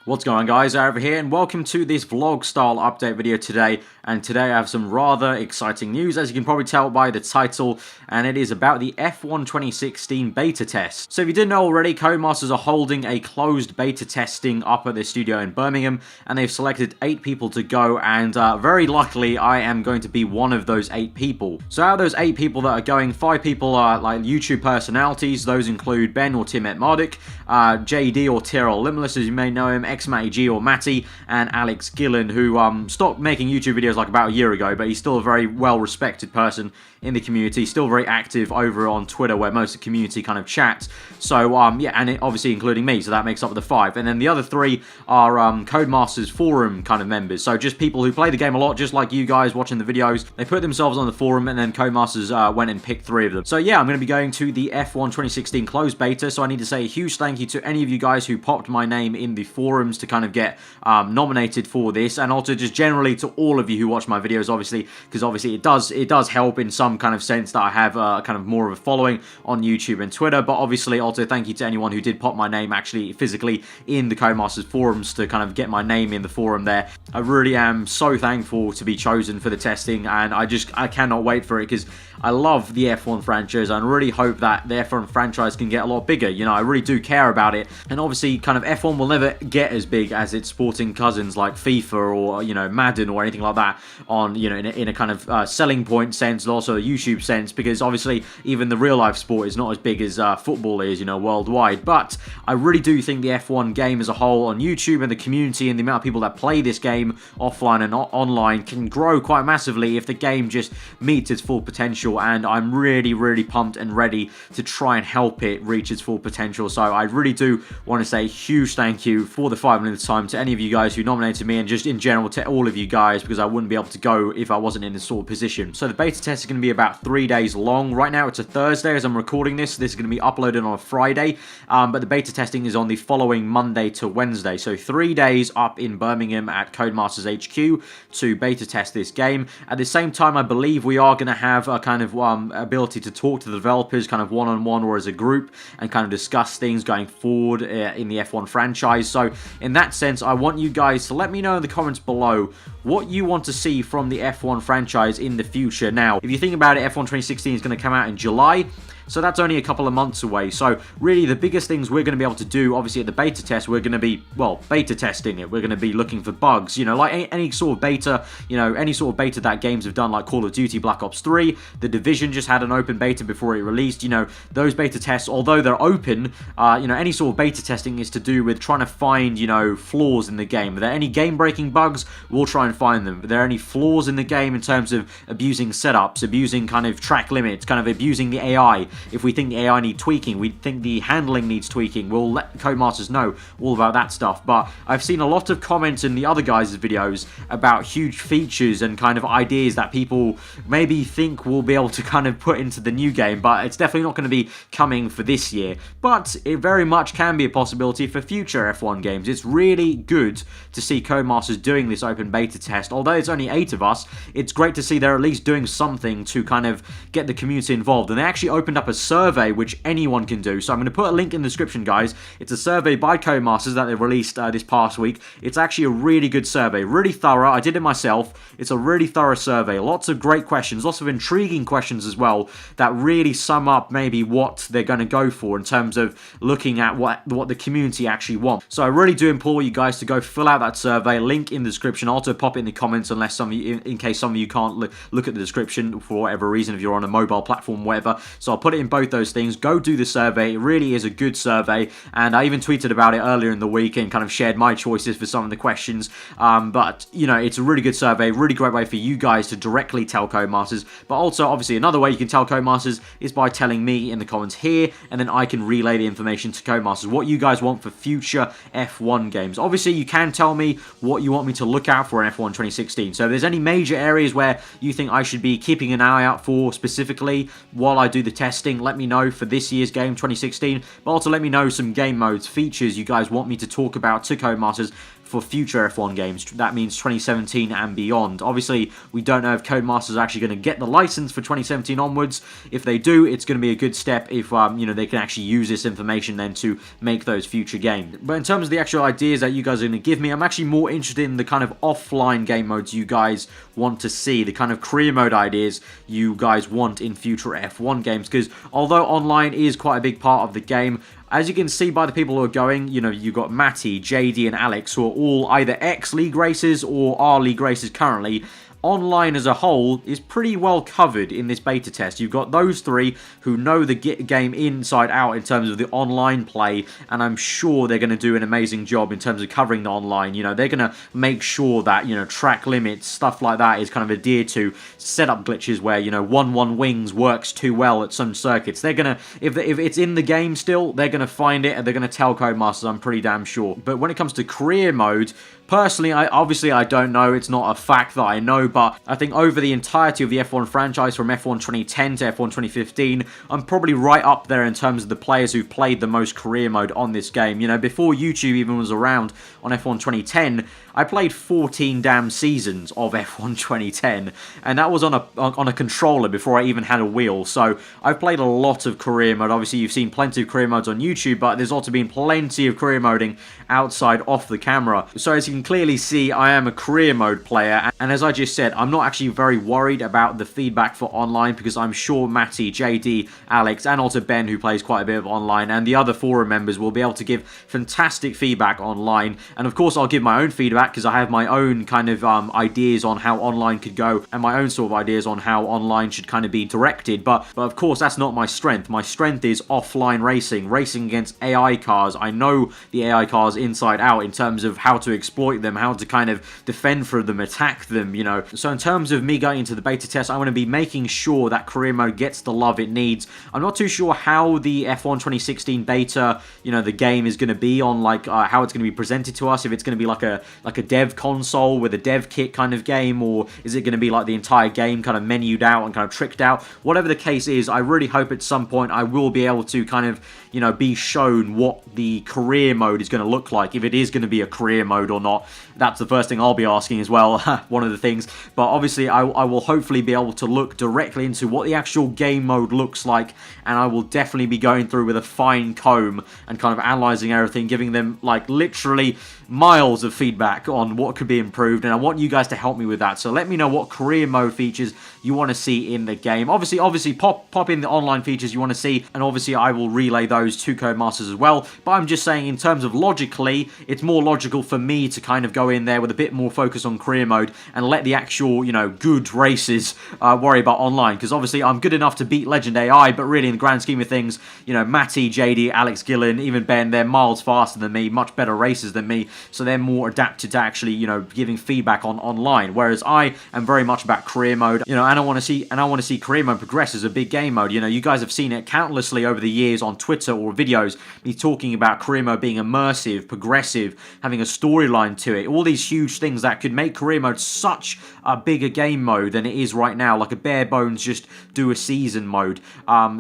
What's going on, guys? Over here, and welcome to this vlog style update video today. And today I have some rather exciting news, as you can probably tell by the title, and it is about the F1 2016 beta test. So if you didn't know already, Codemasters are holding a closed beta testing up at their studio in Birmingham, and they've selected 8 people to go, and very luckily I am going to be one of those 8 people. So out of those 8 people that are going, 5 people are like YouTube personalities. Those include Ben or Tim Etmardik, JD or Tyrrell Limitless, as you may know him, Matty G or Matty, and Alex Gillen, who stopped making YouTube videos like about a year ago, but he's still a very well-respected person in the community, still very active over on Twitter, where most of the community kind of chats. So yeah, and obviously including me, so that makes up the 5. And then the other 3 are Codemasters forum kind of members, so just people who play the game a lot, just like you guys watching the videos. They put themselves on the forum, and then Codemasters went and picked 3 of them. So yeah, I'm going to be going to the F1 2016 closed beta, so I need to say a huge thank you to any of you guys who popped my name in the forums to kind of get nominated for this, and also just generally to all of you who watch my videos, obviously, because obviously it does help in some kind of sense that I have kind of more of a following on YouTube and Twitter. But obviously also thank you to anyone who did pop my name actually physically in the Codemasters forums to kind of get my name in the forum there. I really am so thankful to be chosen for the testing, and I cannot wait for it, because I love the F1 franchise, and I really hope that the F1 franchise can get a lot bigger. You know, I really do care about it, and obviously kind of F1 will never get as big as its sporting cousins like FIFA or, you know, Madden or anything like that on, you know, in a kind of selling point sense, and also a YouTube sense, because obviously even the real life sport is not as big as football is, you know, worldwide. But I really do think the F1 game as a whole on YouTube, and the community and the amount of people that play this game offline and online, can grow quite massively if the game just meets its full potential. And I'm really pumped and ready to try and help it reach its full potential. So I really do want to say a huge thank you for the 5 minutes time to any of you guys who nominated me, and just in general to all of you guys, because I wouldn't be able to go if I wasn't in this sort of position. So the beta test is going to be about 3 days long. Right now it's a Thursday as I'm recording this. This is going to be uploaded on a Friday, but the beta testing is on the following Monday to Wednesday. So 3 days up in Birmingham at Codemasters HQ to beta test this game. At the same time, I believe we are going to have a kind of ability to talk to the developers kind of one-on-one or as a group, and kind of discuss things going forward in the F1 franchise. So in that sense, I want you guys to let me know in the comments below what you want to see from the F1 franchise in the future. Now, if you think about it, F1 2016 is going to come out in July. So that's only a couple of months away. So really the biggest things we're going to be able to do, obviously at the beta test, we're going to be, well, beta testing it. We're going to be looking for bugs, you know, like any sort of beta, you know, any sort of beta that games have done, like Call of Duty Black Ops 3. The Division just had an open beta before it released. You know, those beta tests, although they're open, you know, any sort of beta testing is to do with trying to find, you know, flaws in the game. Are there any game-breaking bugs? We'll try and find them. Are there any flaws in the game in terms of abusing setups, abusing kind of track limits, kind of abusing the AI? If we think the AI needs tweaking, we think the handling needs tweaking, we'll let Codemasters know all about that stuff. But I've seen a lot of comments in the other guys' videos about huge features and kind of ideas that people maybe think we'll be able to kind of put into the new game, but it's definitely not going to be coming for this year. But it very much can be a possibility for future F1 games. It's really good to see Codemasters doing this open beta test. Although it's only 8 of us, it's great to see they're at least doing something to kind of get the community involved. And they actually opened up a survey which anyone can do. So I'm going to put a link in the description, guys. It's a survey by Codemasters that they released this past week. It's actually a really good survey, really thorough. I did it myself. It's a really thorough survey. Lots of great questions, lots of intriguing questions as well, that really sum up maybe what they're going to go for in terms of looking at what the community actually wants. So I really do implore you guys to go fill out that survey. Link in the description. I'll also pop it in the comments, unless some of you, in case some of you can't look at the description for whatever reason, if you're on a mobile platform, whatever. So I'll put it in both those things. Go do the survey. It really is a good survey, and I even tweeted about it earlier in the week and kind of shared my choices for some of the questions. But you know, it's a really good survey, really great way for you guys to directly tell Codemasters. But also, obviously, another way you can tell Codemasters is by telling me in the comments here, and then I can relay the information to Codemasters, what you guys want for future F1 games. Obviously, you can tell me what you want me to look out for in F1 2016. So if there's any major areas where you think I should be keeping an eye out for specifically while I do the testing, testing, let me know for this year's game, 2016, but also let me know some game modes, features you guys want me to talk about to Codemasters for future F1 games. That means 2017 and beyond. Obviously, we don't know if Codemasters are actually going to get the license for 2017 onwards. If they do, it's going to be a good step if, you know, they can actually use this information then to make those future games. But in terms of the actual ideas that you guys are going to give me, I'm actually more interested in the kind of offline game modes you guys want to see, the kind of career mode ideas you guys want in future F1 games, because although online is quite a big part of the game, as you can see by the people who are going, you know, you've got Matty, JD, and Alex, who are all either ex-league racers or are league racers currently. Online as a whole is pretty well covered in this beta test. You've got those three who know the game inside out in terms of the online play, and I'm sure they're going to do an amazing job in terms of covering the online. You know, they're going to make sure that, you know, track limits, stuff like that is kind of adhered to, setup glitches where, you know, 1-1 wings works too well at some circuits. They're going to, if it's in the game still, they're going to find it and they're going to tell Codemasters, I'm pretty damn sure. But when it comes to career mode, personally, obviously I don't know, it's not a fact that I know, but I think over the entirety of the F1 franchise, from F1 2010 to F1 2015, I'm probably right up there in terms of the players who've played the most career mode on this game. You know, before YouTube even was around on F1 2010, I played 14 damn seasons of F1 2010, and that was on a controller before I even had a wheel, so I've played a lot of career mode. Obviously, you've seen plenty of career modes on YouTube, but there's also been plenty of career moding outside off the camera. So as you can clearly see, I am a career mode player, and as I just said, I'm not actually very worried about the feedback for online, because I'm sure Matty, JD, Alex, and also Ben, who plays quite a bit of online, and the other forum members will be able to give fantastic feedback online. And of course, I'll give my own feedback, because I have my own kind of ideas on how online could go, and my own sort of ideas on how online should kind of be directed. But of course, that's not my strength. My strength is offline racing against AI cars. I know the AI cars inside out in terms of how to exploit them, how to kind of defend for them, attack them, you know. So in terms of me going into the beta test, I'm going to be making sure that career mode gets the love it needs. I'm not too sure how the F1 2016 beta, you know, the game is going to be on, like how it's going to be presented to us. If it's going to be like a dev console with a dev kit kind of game, or is it going to be like the entire game kind of menued out and kind of tricked out? Whatever the case is, I really hope at some point I will be able to kind of, you know, be shown what the career mode is going to look like, if it is going to be a career mode or not. That's the first thing I'll be asking as well, one of the things. But obviously, I will hopefully be able to look directly into what the actual game mode looks like, and I will definitely be going through with a fine comb and kind of analysing everything, giving them, like, literally miles of feedback on what could be improved, and I want you guys to help me with that. So let me know what career mode features you want to see in the game. Obviously pop in the online features you want to see, and obviously I will relay those to Codemasters as well. But I'm just saying, in terms of logically, it's more logical for me to kind of go in there with a bit more focus on career mode and let the actual, you know, good races worry about online, because obviously I'm good enough to beat Legend AI, but really in the grand scheme of things, you know, Matty, JD, Alex Gillen, even Ben, they're miles faster than me, much better racers than me, so they're more adapted to actually, you know, giving feedback on online, whereas I am very much about career mode, you know, and I want to see career mode progress as a big game mode. You know, you guys have seen it countlessly over the years on Twitter or videos, me talking about career mode being immersive, progressive, having a storyline to it, all these huge things that could make career mode such a bigger game mode than it is right now, like a bare bones just do a season mode.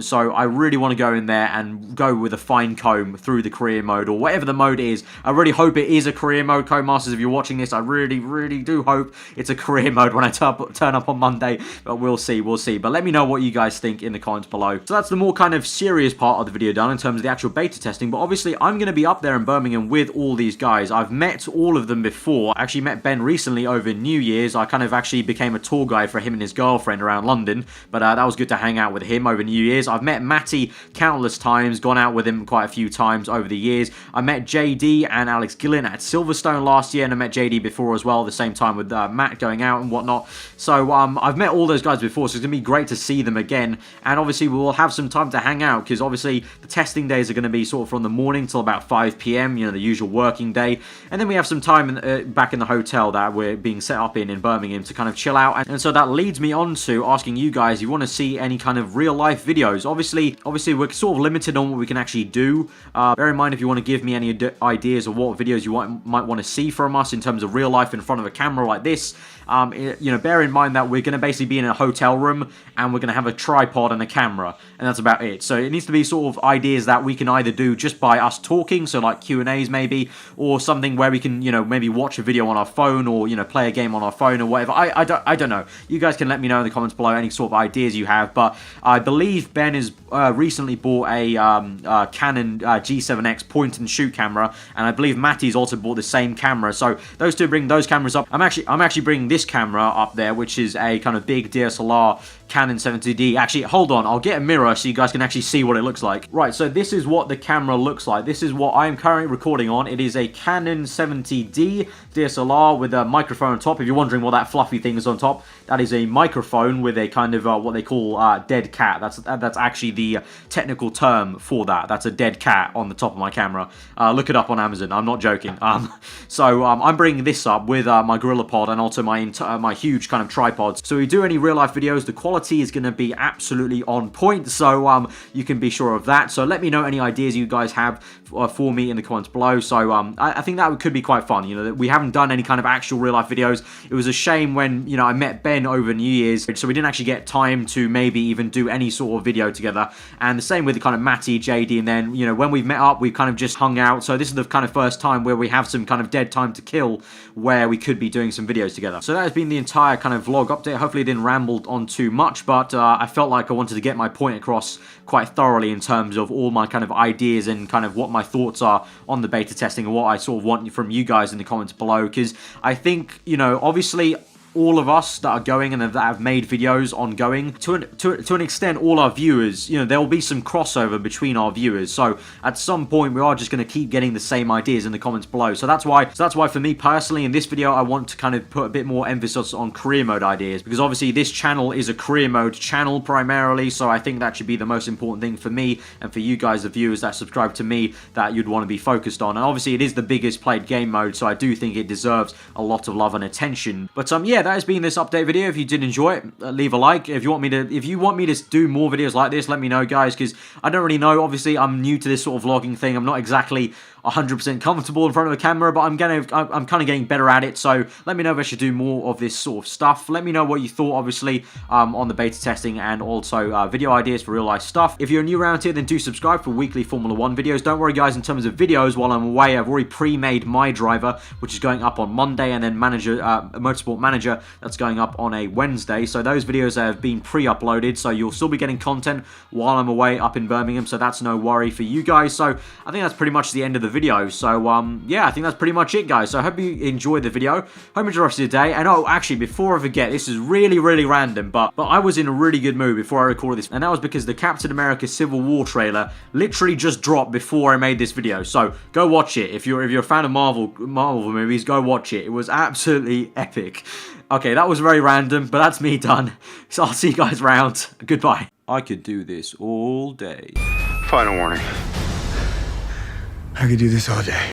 So I really want to go in there and go with a fine comb through the career mode, or whatever the mode is. I really hope it is a career mode, Codemasters. If you're watching this, I really do hope it's a career mode when I turn up on Monday, but we'll see. But let me know what you guys think in the comments below. So that's the more kind of serious part of the video done in terms of the actual beta testing, but obviously I'm going to be up there in Birmingham with all these guys. I've met all of them before. I actually met Ben recently over New Year's. I kind of actually became a tour guide for him and his girlfriend around London, but that was good to hang out with him over New Year's. I've met Matty countless times, gone out with him quite a few times over the years. I met JD and Alex Gillen at Silverstone last year, and I met JD before as well, at the same time with Matt going out and whatnot. So I've met all those guys before, so it's going to be great to see them again, and obviously we'll have some time to hang out, because obviously the testing days are going to be sort of from the morning till about 5 PM, you know, the usual working day, and then we have some time back in the hotel that we're being set up in Birmingham to kind of chill out. And so that leads me on to asking you guys if you want to see any kind of real life videos. Obviously we're sort of limited on what we can actually do. Bear in mind, if you want to give me any ideas of what videos you might want to see from us in terms of real life in front of a camera like this, bear in mind that we're going to basically be in a hotel room, and we're going to have a tripod and a camera, and that's about it. So it needs to be sort of ideas that we can either do just by us talking, so like Q&As maybe, or something where we can, maybe watch a video on our phone, or, play a game on our phone or whatever. I don't know. You guys can let me know in the comments below any sort of ideas you have, but I believe Ben has recently bought a Canon G7X point-and-shoot camera, and I believe Matty's also bought the same camera, so those two bring those cameras up. I'm actually bringing this camera up there, which is a kind of big DSLR Canon 70D. Actually, hold on, I'll get a mirror so you guys can actually see what it looks like. Right, so this is what the camera looks like. This is what I'm currently recording on. It is a Canon 70D DSLR with a microphone on top. If you're wondering what that fluffy thing is on top, that is a microphone with a kind of what they call dead cat. That's actually the technical term for that. That's a dead cat on the top of my camera. Look it up on Amazon. I'm not joking. So I'm bringing this up with my GorillaPod and also my huge kind of tripods. So if we do any real life videos, the quality is going to be absolutely on point. So you can be sure of that. So let me know any ideas you guys have for me in the comments below. So I think that could be quite fun. We haven't done any kind of actual real life videos. It was a shame when I met Ben over New Year's, so we didn't actually get time to maybe even do any sort of video together. And the same with the kind of Matty, JD, and then when we've met up, we've kind of just hung out. So this is the kind of first time where we have some kind of dead time to kill, where we could be doing some videos together. So that has been the entire kind of vlog update. Hopefully it didn't ramble on too much, but I felt like I wanted to get my point across quite thoroughly in terms of all my kind of ideas and kind of what my thoughts are on the beta testing and what I sort of want from you guys in the comments below, because I think, obviously all of us that are going and that have made videos ongoing, to an extent, all our viewers, there will be some crossover between our viewers. So at some point, we are just going to keep getting the same ideas in the comments below. So that's why for me personally, in this video, I want to kind of put a bit more emphasis on career mode ideas, because obviously this channel is a career mode channel primarily. So I think that should be the most important thing for me and for you guys, the viewers that subscribe to me, that you'd want to be focused on. And obviously it is the biggest played game mode, so I do think it deserves a lot of love and attention. But yeah, that has been this update video. If you did enjoy it, leave a like. If you want me to do more videos like this, let me know, guys, because I don't really know. Obviously, I'm new to this sort of vlogging thing. I'm not exactly 100% comfortable in front of a camera, but I'm kind of getting better at it. So let me know if I should do more of this sort of stuff. Let me know what you thought, obviously, on the beta testing, and also video ideas for real life stuff. If you're new around here, then do subscribe for weekly Formula 1 videos. Don't worry, guys, in terms of videos, while I'm away, I've already pre-made my driver, which is going up on Monday, and then Motorsport Manager, that's going up on a Wednesday. So those videos have been pre-uploaded, so you'll still be getting content while I'm away up in Birmingham, so that's no worry for you guys. So I think that's pretty much the end of the video. So yeah, I think that's pretty much it, guys. So I hope you enjoyed the video. Hope you enjoyed the rest of your day. And oh, actually, before I forget, this is really random, but I was in a really good mood before I recorded this, and that was because the Captain America Civil War trailer literally just dropped before I made this video. So go watch it. If you're a fan of Marvel movies, go watch it. It was absolutely epic. Okay, that was very random, but that's me done. So I'll see you guys around. Goodbye. I could do this all day. Final warning. I could do this all day.